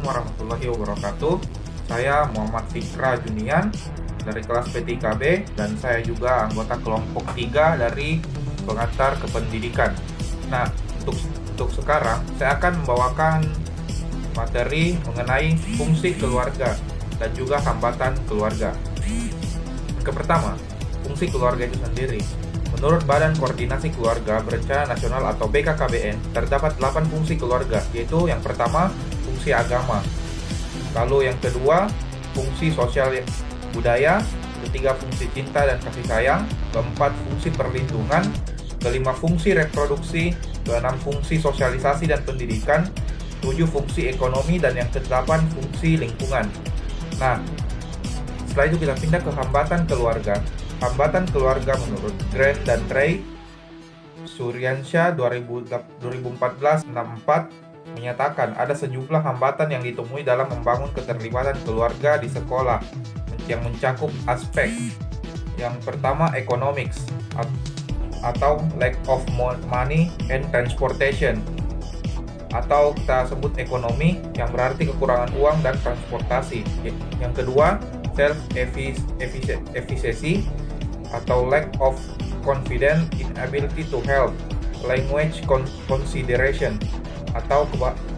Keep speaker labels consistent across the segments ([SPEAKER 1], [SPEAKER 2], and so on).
[SPEAKER 1] warahmatullahi wabarakatuh. Saya Muhammad Fikra Junian dari kelas P3B dan saya juga anggota kelompok 3 dari pengantar kependidikan. Nah, untuk sekarang saya akan membawakan materi mengenai fungsi keluarga dan juga hambatan keluarga. Yang pertama, fungsi keluarga itu sendiri. Menurut Badan Koordinasi Keluarga Berencana Nasional atau BKKBN, terdapat 8 fungsi keluarga, yaitu yang pertama, fungsi agama. Lalu yang kedua, fungsi sosial budaya. Ketiga, fungsi cinta dan kasih sayang. Keempat, fungsi perlindungan. Kelima, fungsi reproduksi. Keenam, fungsi sosialisasi dan pendidikan. 7, fungsi ekonomi. Dan yang kedelapan, fungsi lingkungan. Nah, setelah itu kita pindah ke hambatan keluarga. Hambatan keluarga menurut Grant dan Ray Suryansyah 2014-64 menyatakan ada sejumlah hambatan yang ditemui dalam membangun keterlibatan keluarga di sekolah yang mencakup aspek. Yang pertama, economics atau lack of money and transportation, atau kita sebut ekonomi yang berarti kekurangan uang dan transportasi. Yang kedua, self-efficacy atau lack of confidence in ability to help, language consideration atau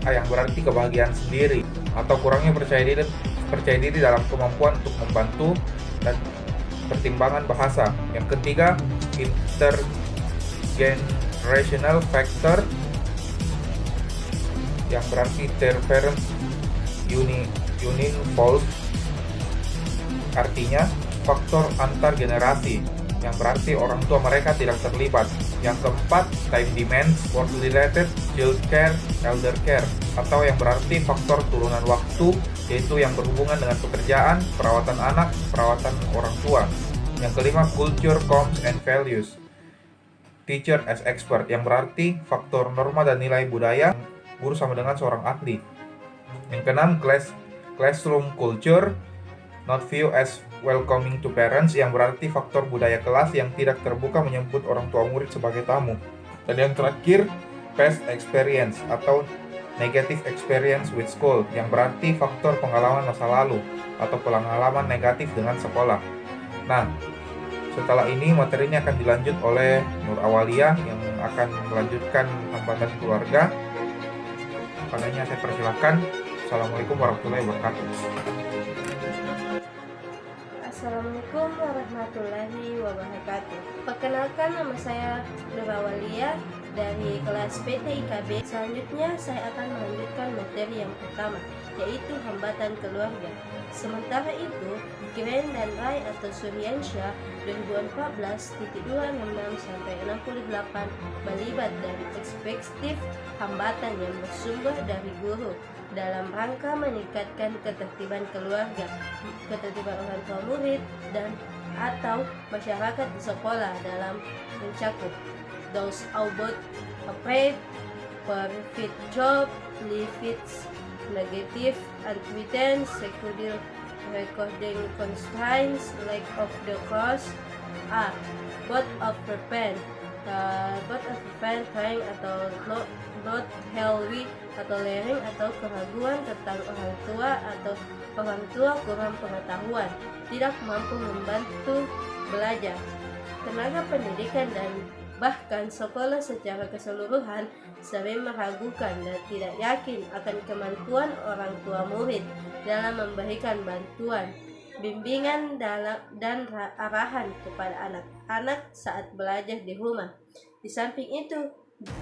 [SPEAKER 1] yang berarti kebahagiaan sendiri atau kurangnya percaya diri dalam kemampuan untuk membantu, dan pertimbangan bahasa. Yang ketiga, intergenerational factor yang berarti interference univolve, artinya faktor antar generasi yang berarti orang tua mereka tidak terlibat. Yang keempat, time demands, work related, child care, elder care, atau yang berarti faktor turunan waktu, yaitu yang berhubungan dengan pekerjaan, perawatan anak, perawatan orang tua. Yang kelima, culture, norms and values, teacher as expert, yang berarti faktor norma dan nilai budaya, guru sama dengan seorang ahli. Yang keenam, classroom culture, not view as welcoming to parents, yang berarti faktor budaya kelas yang tidak terbuka menyambut orang tua murid sebagai tamu. Dan yang terakhir, past experience atau negative experience with school, yang berarti faktor pengalaman masa lalu atau pengalaman negatif dengan sekolah. Nah, setelah ini materi ini akan dilanjut oleh Nur Awalia yang akan melanjutkan hambatan keluarga. Padanya saya persilakan. Assalamualaikum warahmatullahi wabarakatuh.
[SPEAKER 2] Assalamualaikum warahmatullahi wabarakatuh. Perkenalkan, nama saya Nur Awalia dari kelas PT-IKB. Selanjutnya saya akan melanjutkan materi yang pertama, yaitu hambatan keluarga. Sementara itu, Grant dan Ray atau Suryansyah 2014-266-68 melibat dari perspektif hambatan yang bersumber dari guru dalam rangka meningkatkan ketertiban keluarga, ketertiban orang tua murid, dan atau masyarakat di sekolah dalam mencakup those about afraid, perfect job, leaves, negative, unwritten, security, recording constraints, lack of the cost, both of prevent, trying atau not healthy atau learning atau keraguan tentang orang tua atau orang tua kurang pengetahuan, tidak mampu membantu belajar, tenaga pendidikan dan bahkan sekolah secara keseluruhan sering meragukan dan tidak yakin akan kemampuan orang tua murid dalam memberikan bantuan, bimbingan dan arahan kepada anak-anak saat belajar di rumah. Di samping itu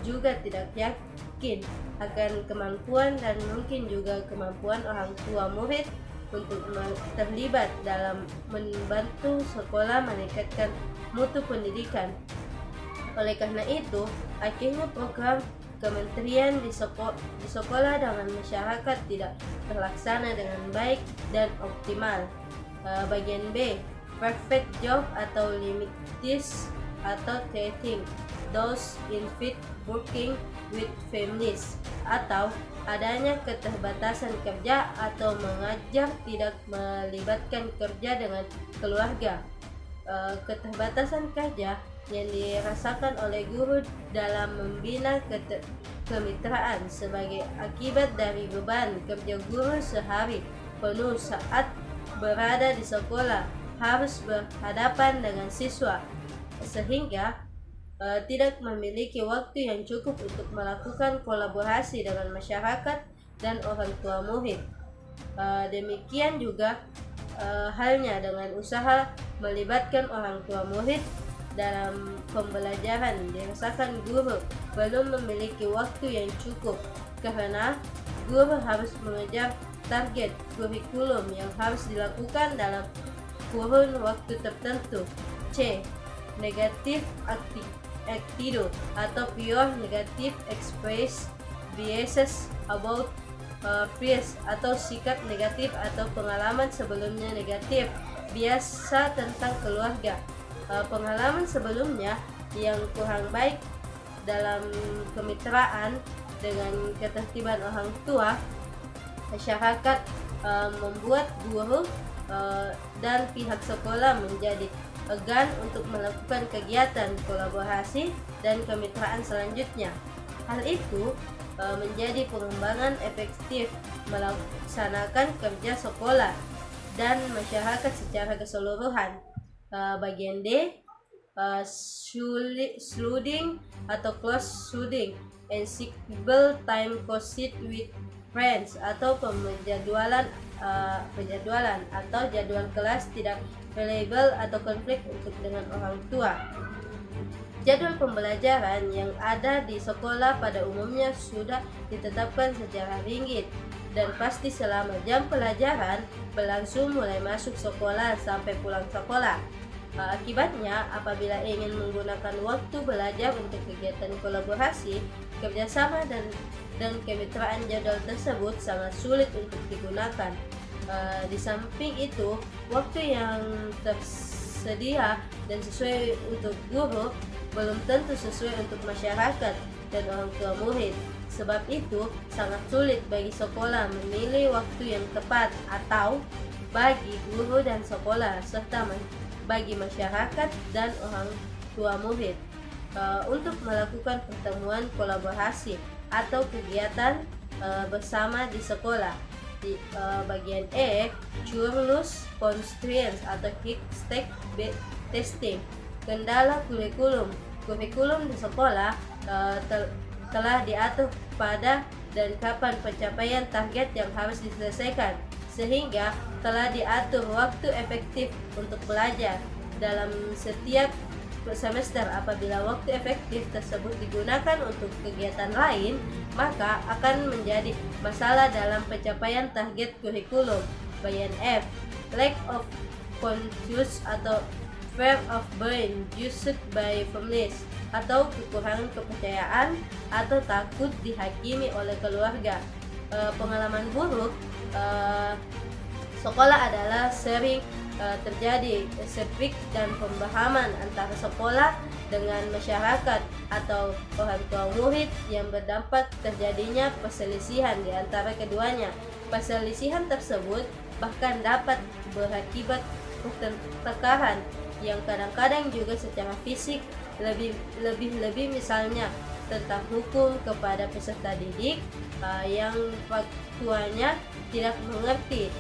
[SPEAKER 2] juga tidak yakin akan kemampuan dan mungkin juga kemampuan orang tua murid untuk terlibat dalam membantu sekolah meningkatkan mutu pendidikan. Oleh karena itu, akhirnya program kementerian di sekolah dengan masyarakat tidak terlaksana dengan baik dan optimal. Bagian B, perfect job atau limitis atau treating those in fit working with families, atau adanya keterbatasan kerja atau mengajar tidak melibatkan kerja dengan keluarga. Keterbatasan kerja yang dirasakan oleh guru dalam membina kemitraan sebagai akibat dari beban kerja guru sehari penuh saat berada di sekolah harus berhadapan dengan siswa, sehingga tidak memiliki waktu yang cukup untuk melakukan kolaborasi dengan masyarakat dan orang tua murid. Demikian juga halnya dengan usaha melibatkan orang tua murid dalam pembelajaran. Dirasakan guru belum memiliki waktu yang cukup karena guru harus mengejar target kurikulum yang harus dilakukan dalam kurun waktu tertentu. C. Negative attitude atau pure negative express biases about peers atau sikap negatif atau pengalaman sebelumnya negatif biasa tentang keluarga. Pengalaman sebelumnya yang kurang baik dalam kemitraan dengan ketertiban orang tua, masyarakat membuat guru dan pihak sekolah menjadi enggan untuk melakukan kegiatan kolaborasi dan kemitraan selanjutnya. Hal itu menjadi pengembangan efektif melaksanakan kerja sekolah dan masyarakat secara keseluruhan. Bagian D, sluding atau close shooting, ensemble time courses with friends atau penjadwalan atau jadwal kelas tidak reliable atau konflik untuk dengan orang tua. Jadwal pembelajaran yang ada di sekolah pada umumnya sudah ditetapkan secara ringgit dan pasti selama jam pelajaran berlangsung mulai masuk sekolah sampai pulang sekolah. Akibatnya, apabila ingin menggunakan waktu belajar untuk kegiatan kolaborasi, kerjasama dan kemitraan jadwal tersebut sangat sulit untuk digunakan. Di samping itu, waktu yang tersedia dan sesuai untuk guru belum tentu sesuai untuk masyarakat dan orang tua murid. Sebab itu, sangat sulit bagi sekolah memilih waktu yang tepat atau bagi guru dan sekolah serta bagi masyarakat dan orang tua murid untuk melakukan pertemuan kolaborasi atau kegiatan bersama di sekolah. Di bagian E, curlus constraints atau kick-stack testing. Kendala kurikulum di sekolah telah diatur pada dan kapan pencapaian target yang harus diselesaikan, sehingga telah diatur waktu efektif untuk belajar dalam setiap semester. Apabila waktu efektif tersebut digunakan untuk kegiatan lain, maka akan menjadi masalah dalam pencapaian target kurikulum. Bagian F, lack of conscious atau fear of being judged by families atau kekurangan kepercayaan atau takut dihakimi oleh keluarga. Pengalaman buruk sekolah adalah sering terjadi konflik dan pemahaman antara sekolah dengan masyarakat atau orang tua murid yang berdampak terjadinya perselisihan di antara keduanya. Perselisihan tersebut bahkan dapat berakibat pertengkaran yang kadang-kadang juga secara fisik, lebih misalnya tentang hukum kepada peserta didik yang faktualnya tidak mengerti,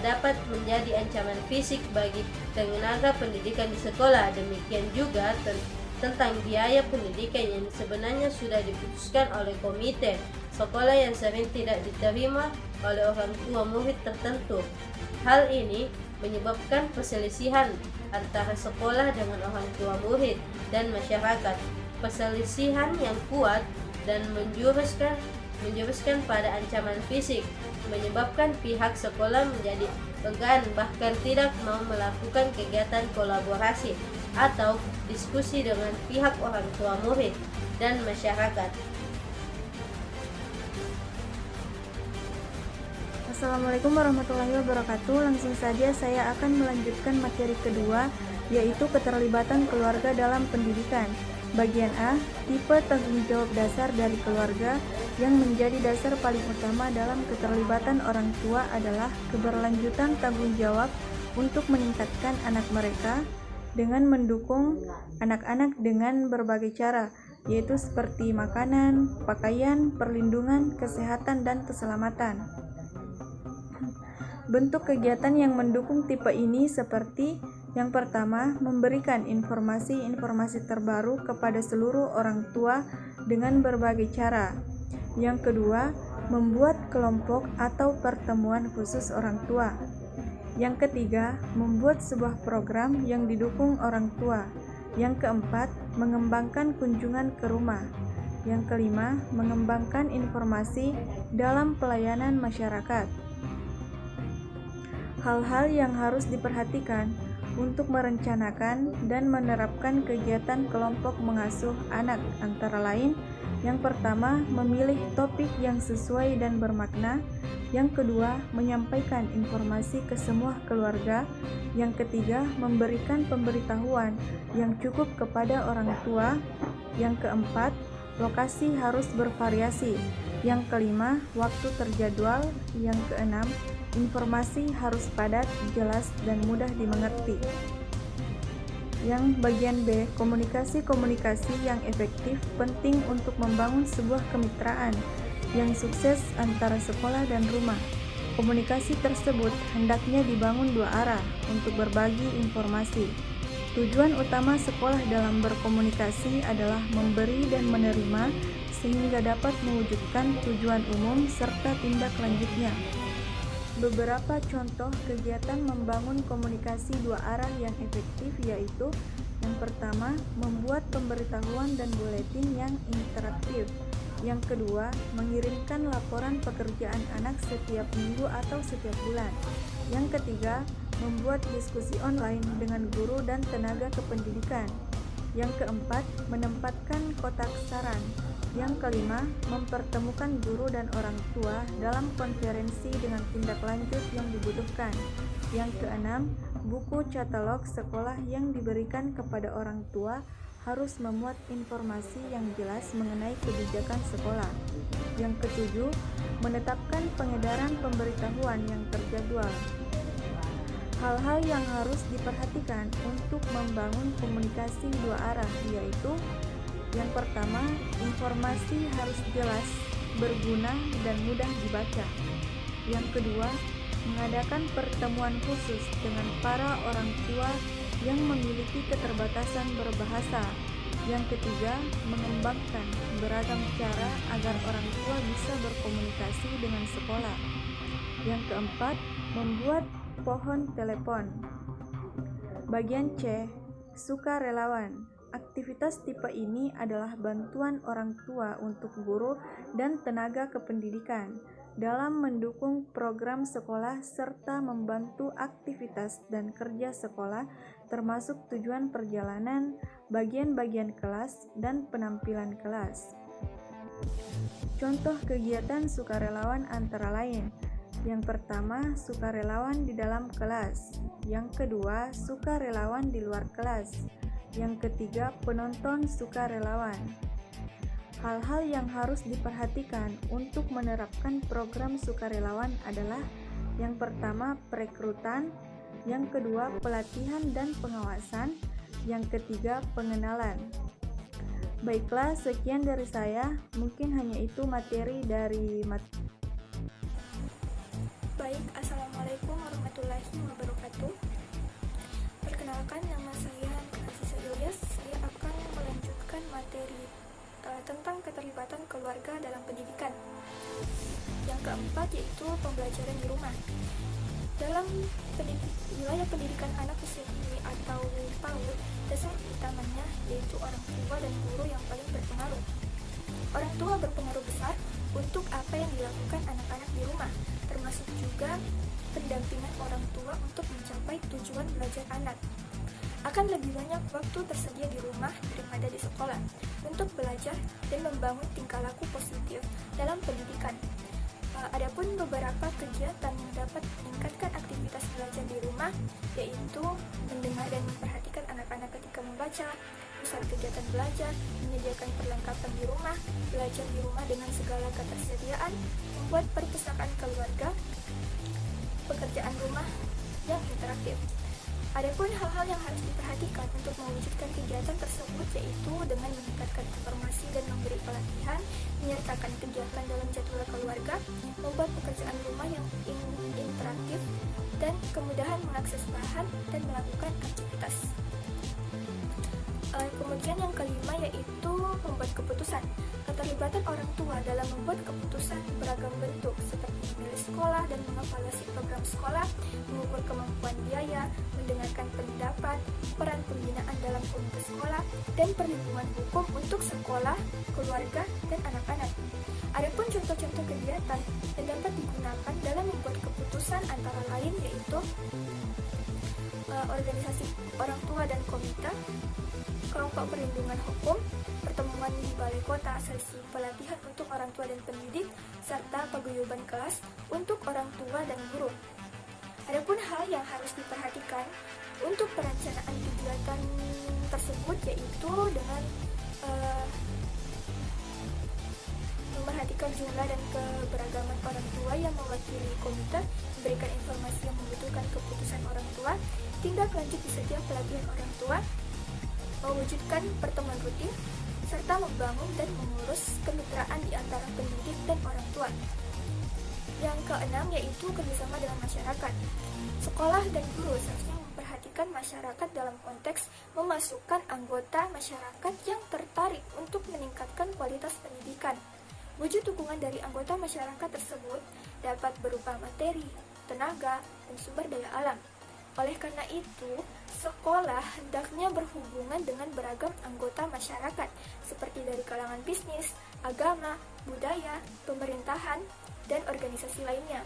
[SPEAKER 2] dapat menjadi ancaman fisik bagi tenaga pendidikan di sekolah. Demikian juga tentang biaya pendidikan yang sebenarnya sudah diputuskan oleh komite sekolah yang sering tidak diterima oleh orang tua murid tertentu. Hal ini menyebabkan perselisihan antara sekolah dengan orang tua murid dan masyarakat. Perselisihan yang kuat dan menjuruskan pada ancaman fisik, menyebabkan pihak sekolah menjadi enggan bahkan tidak mau melakukan kegiatan kolaborasi atau diskusi dengan pihak orang tua murid dan masyarakat.
[SPEAKER 3] Assalamualaikum warahmatullahi wabarakatuh. Langsung saja saya akan melanjutkan materi kedua, yaitu keterlibatan keluarga dalam pendidikan. Bagian A, tipe tanggung jawab dasar dari keluarga. Yang menjadi dasar paling utama dalam keterlibatan orang tua adalah keberlanjutan tanggung jawab untuk meningkatkan anak mereka dengan mendukung anak-anak dengan berbagai cara, yaitu seperti makanan, pakaian, perlindungan, kesehatan, dan keselamatan. Bentuk kegiatan yang mendukung tipe ini seperti yang pertama, memberikan informasi-informasi terbaru kepada seluruh orang tua dengan berbagai cara. Yang kedua, membuat kelompok atau pertemuan khusus orang tua. Yang ketiga, membuat sebuah program yang didukung orang tua. Yang keempat, mengembangkan kunjungan ke rumah. Yang kelima, mengembangkan informasi dalam pelayanan masyarakat. Hal-hal yang harus diperhatikan untuk merencanakan dan menerapkan kegiatan kelompok mengasuh anak antara lain, yang pertama, memilih topik yang sesuai dan bermakna. Yang kedua, menyampaikan informasi ke semua keluarga. Yang ketiga, memberikan pemberitahuan yang cukup kepada orang tua. Yang keempat, lokasi harus bervariasi. Yang kelima, waktu terjadwal. Yang keenam, informasi harus padat, jelas, dan mudah dimengerti. Yang bagian B, komunikasi-komunikasi yang efektif penting untuk membangun sebuah kemitraan yang sukses antara sekolah dan rumah. Komunikasi tersebut hendaknya dibangun dua arah untuk berbagi informasi. Tujuan utama sekolah dalam berkomunikasi adalah memberi dan menerima sehingga dapat mewujudkan tujuan umum serta tindak lanjutnya. Beberapa contoh kegiatan membangun komunikasi dua arah yang efektif yaitu yang pertama, membuat pemberitahuan dan buletin yang interaktif. Yang kedua, mengirimkan laporan pekerjaan anak setiap minggu atau setiap bulan. Yang ketiga, membuat diskusi online dengan guru dan tenaga kependidikan. Yang keempat, menempatkan kotak saran. Yang kelima, mempertemukan guru dan orang tua dalam konferensi dengan tindak lanjut yang dibutuhkan. Yang keenam, buku katalog sekolah yang diberikan kepada orang tua harus memuat informasi yang jelas mengenai kebijakan sekolah. Yang ketujuh, menetapkan pengedaran pemberitahuan yang terjadwal. Hal-hal yang harus diperhatikan untuk membangun komunikasi dua arah yaitu yang pertama, informasi harus jelas, berguna, dan mudah dibaca. Yang kedua, mengadakan pertemuan khusus dengan para orang tua yang memiliki keterbatasan berbahasa. Yang ketiga, mengembangkan beragam cara agar orang tua bisa berkomunikasi dengan sekolah. Yang keempat, membuat pohon telepon. Bagian C, sukarelawan. Aktivitas tipe ini adalah bantuan orang tua untuk guru dan tenaga kependidikan dalam mendukung program sekolah serta membantu aktivitas dan kerja sekolah termasuk tujuan perjalanan, bagian-bagian kelas, dan penampilan kelas. Contoh kegiatan sukarelawan antara lain. Yang pertama, sukarelawan di dalam kelas. Yang kedua, sukarelawan di luar kelas. Yang ketiga, penonton sukarelawan. Hal-hal yang harus diperhatikan untuk menerapkan program sukarelawan adalah yang pertama, perekrutan, yang kedua, pelatihan dan pengawasan, yang ketiga, pengenalan. Baiklah, sekian dari saya. Mungkin hanya itu materi dari
[SPEAKER 4] Baik, Assalamualaikum warahmatullahi wabarakatuh. Perkenalkan, nama saya Aziza Ilyas. Saya akan melanjutkan materi tentang keterlibatan keluarga dalam pendidikan. Yang keempat yaitu pembelajaran di rumah. Dalam wilayah pendidikan anak usia dini atau PAUD, dasar utamanya yaitu orang tua dan guru yang paling berpengaruh. Orang tua berpengaruh besar untuk apa yang dilakukan anak-anak di rumah, termasuk juga pendampingan orang tua untuk mencapai tujuan belajar anak. Akan lebih banyak waktu tersedia di rumah daripada di sekolah untuk belajar dan membangun tingkah laku positif dalam pendidikan. Adapun beberapa kegiatan yang dapat meningkatkan aktivitas belajar di rumah yaitu mendengar dan memperhatikan anak-anak ketika membaca, pusat kegiatan belajar, menyediakan perlengkapan di rumah, belajar di rumah dengan segala ketersediaan, membuat perpustakaan keluarga, pekerjaan rumah yang interaktif. Adapun hal-hal yang harus diperhatikan untuk mewujudkan kegiatan tersebut yaitu dengan meningkatkan informasi dan memberi pelatihan, menyertakan kegiatan dalam jadwal keluarga, membuat pekerjaan rumah yang interaktif, dan kemudahan mengakses bahan dan melakukan aktivitas. Kemudian yang kelima yaitu membuat keputusan. Keterlibatan orang tua dalam membuat keputusan beragam bentuk seperti memilih sekolah dan mengevaluasi program sekolah, mengukur kemampuan biaya, mendengarkan pendapat, peran pembinaan dalam komite sekolah, dan perlindungan hukum untuk sekolah, keluarga, dan anak-anak. Adapun contoh-contoh kegiatan yang dapat digunakan dalam membuat keputusan antara lain yaitu organisasi orang tua dan komite, kelompok perlindungan hukum, pertemuan di balai kota, sesi pelatihan untuk orang tua dan pendidik, serta paguyuban kelas untuk orang tua dan guru. Adapun hal yang harus diperhatikan untuk perencanaan kegiatan tersebut yaitu dengan memperhatikan jumlah dan keberagaman orang tua yang mewakili komite, memberikan informasi yang membutuhkan keputusan orang tua, tindak lanjut di setiap pelatihan orang tua, mewujudkan pertemuan rutin, serta membangun dan mengurus kemitraan di antara pendidik dan orang tua. Yang keenam yaitu kerjasama dengan masyarakat. Sekolah dan guru seharusnya memperhatikan masyarakat dalam konteks memasukkan anggota masyarakat yang tertarik untuk meningkatkan kualitas pendidikan. Wujud dukungan dari anggota masyarakat tersebut dapat berupa materi, tenaga, dan sumber daya alam. Oleh karena itu, sekolah hendaknya berhubungan dengan beragam anggota masyarakat, seperti dari kalangan bisnis, agama, budaya, pemerintahan, dan organisasi lainnya.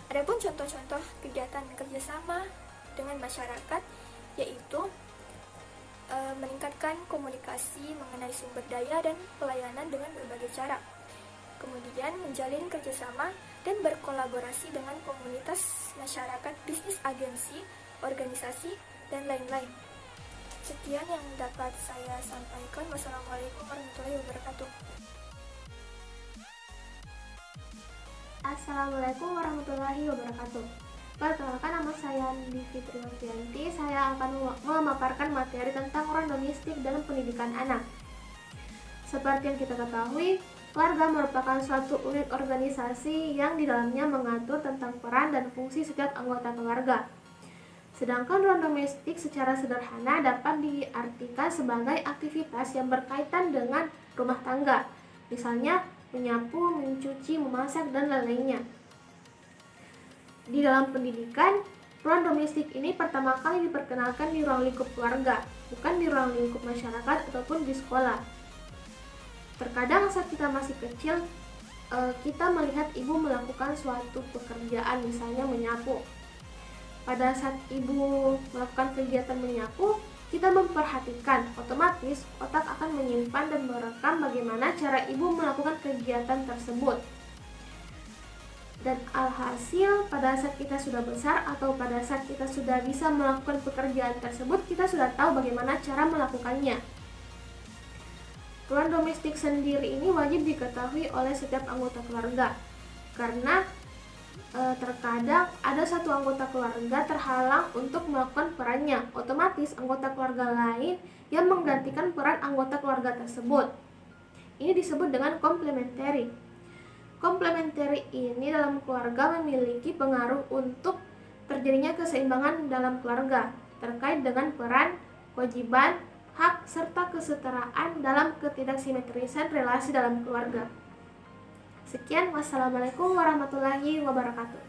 [SPEAKER 4] Adapun contoh-contoh kegiatan kerjasama dengan masyarakat, yaitu meningkatkan komunikasi mengenai sumber daya dan pelayanan dengan berbagai cara. Kemudian menjalin kerjasama dan berkolaborasi dengan komunitas masyarakat, bisnis agensi, organisasi, dan lain-lain. Sekian yang dapat saya sampaikan. Wassalamualaikum warahmatullahi wabarakatuh.
[SPEAKER 5] Assalamualaikum warahmatullahi wabarakatuh. Perkenalkan, nama saya Andi Fitri Novianti. Saya akan memaparkan materi tentang peran domestik dalam pendidikan anak. Seperti yang kita ketahui, keluarga merupakan suatu unit organisasi yang di dalamnya mengatur tentang peran dan fungsi setiap anggota keluarga. Sedangkan ruang domestik secara sederhana dapat diartikan sebagai aktivitas yang berkaitan dengan rumah tangga, misalnya menyapu, mencuci, memasak, dan lain-lainnya. Di dalam pendidikan, ruang domestik ini pertama kali diperkenalkan di ruang lingkup keluarga, bukan di ruang lingkup masyarakat ataupun di sekolah. Terkadang saat kita masih kecil, kita melihat ibu melakukan suatu pekerjaan, misalnya menyapu. Pada saat ibu melakukan kegiatan menyapu, kita memperhatikan, otomatis otak akan menyimpan dan merekam bagaimana cara ibu melakukan kegiatan tersebut. Dan alhasil, pada saat kita sudah besar atau pada saat kita sudah bisa melakukan pekerjaan tersebut, kita sudah tahu bagaimana cara melakukannya. Ruang domestik sendiri ini wajib diketahui oleh setiap anggota keluarga, karena terkadang ada satu anggota keluarga terhalang untuk melakukan perannya, otomatis anggota keluarga lain yang menggantikan peran anggota keluarga tersebut. Ini disebut dengan complementary. Komplementari ini dalam keluarga memiliki pengaruh untuk terjadinya keseimbangan dalam keluarga terkait dengan peran, kewajiban, hak, serta kesetaraan dalam ketidaksimetrisan relasi dalam keluarga. Sekian, wassalamualaikum warahmatullahi wabarakatuh.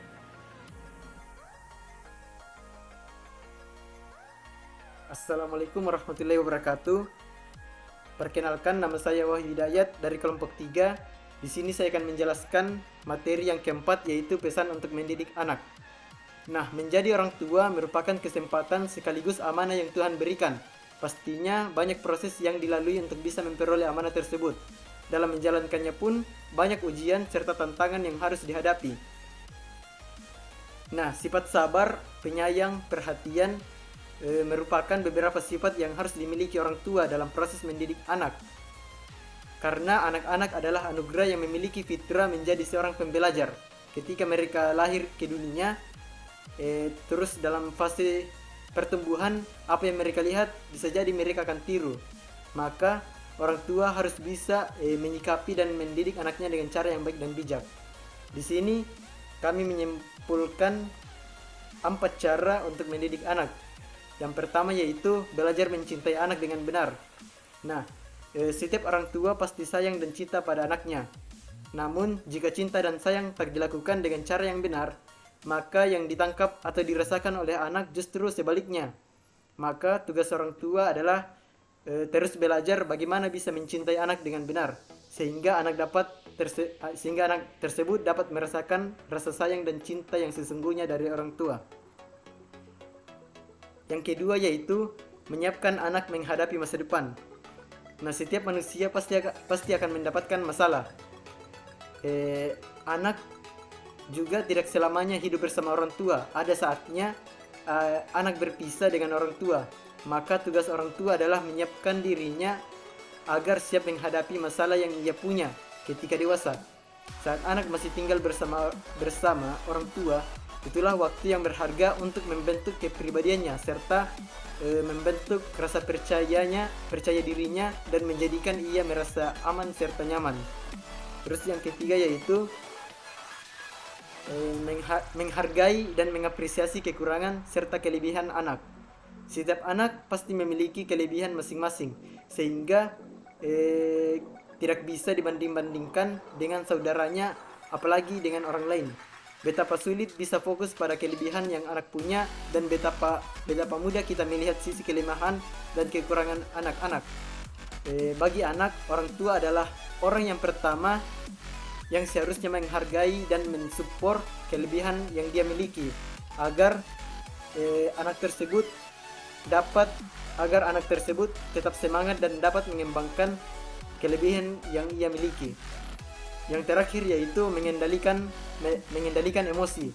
[SPEAKER 6] Assalamualaikum warahmatullahi wabarakatuh. Perkenalkan, nama saya Wahyu Hidayat dari kelompok 3. Di sini saya akan menjelaskan materi yang keempat, yaitu pesan untuk mendidik anak. Nah, menjadi orang tua merupakan kesempatan sekaligus amanah yang Tuhan berikan. Pastinya banyak proses yang dilalui untuk bisa memperoleh amanah tersebut. Dalam menjalankannya pun banyak ujian serta tantangan yang harus dihadapi. Nah, sifat sabar, penyayang, perhatian merupakan beberapa sifat yang harus dimiliki orang tua dalam proses mendidik anak. Karena anak-anak adalah anugerah yang memiliki fitrah menjadi seorang pembelajar. Ketika mereka lahir ke dunia, terus dalam fase pertumbuhan apa yang mereka lihat bisa jadi mereka akan tiru. Maka orang tua harus bisa menyikapi dan mendidik anaknya dengan cara yang baik dan bijak. Di sini kami menyimpulkan 4 cara untuk mendidik anak. Yang pertama yaitu belajar mencintai anak dengan benar. Nah, setiap orang tua pasti sayang dan cinta pada anaknya. Namun, jika cinta dan sayang tak dilakukan dengan cara yang benar, maka yang ditangkap atau dirasakan oleh anak justru sebaliknya. Maka tugas orang tua adalah terus belajar bagaimana bisa mencintai anak dengan benar, sehingga anak tersebut dapat merasakan rasa sayang dan cinta yang sesungguhnya dari orang tua. Yang kedua yaitu menyiapkan anak menghadapi masa depan. Nah, setiap manusia pasti akan mendapatkan masalah. Anak juga tidak selamanya hidup bersama orang tua. Ada saatnya anak berpisah dengan orang tua. Maka tugas orang tua adalah menyiapkan dirinya agar siap menghadapi masalah yang ia punya ketika dewasa. Saat anak masih tinggal bersama orang tua, itulah waktu yang berharga untuk membentuk kepribadiannya serta membentuk rasa percaya dirinya dan menjadikan ia merasa aman serta nyaman. Terus yang ketiga yaitu menghargai dan mengapresiasi kekurangan serta kelebihan anak. Setiap anak pasti memiliki kelebihan masing-masing, sehingga tidak bisa dibanding-bandingkan dengan saudaranya, apalagi dengan orang lain. Betapa sulit bisa fokus pada kelebihan yang anak punya, dan betapa mudah kita melihat sisi kelemahan dan kekurangan anak-anak. Bagi anak, orang tua adalah orang yang pertama yang seharusnya menghargai dan mensupport kelebihan yang dia miliki, agar anak tersebut tetap semangat dan dapat mengembangkan kelebihan yang ia miliki. Yang terakhir yaitu mengendalikan emosi.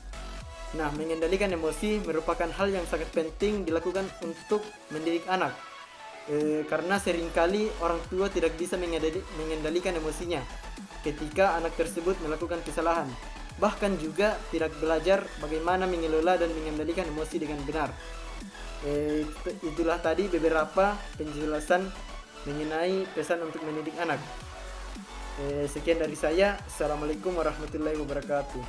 [SPEAKER 6] Nah, mengendalikan emosi merupakan hal yang sangat penting dilakukan untuk mendidik anak. Karena seringkali orang tua tidak bisa mengendalikan emosinya ketika anak tersebut melakukan kesalahan. Bahkan juga tidak belajar bagaimana mengelola dan mengendalikan emosi dengan benar. Itulah tadi beberapa penjelasan mengenai pesan untuk mendidik anak. Sekian dari saya. Assalamualaikum warahmatullahi wabarakatuh.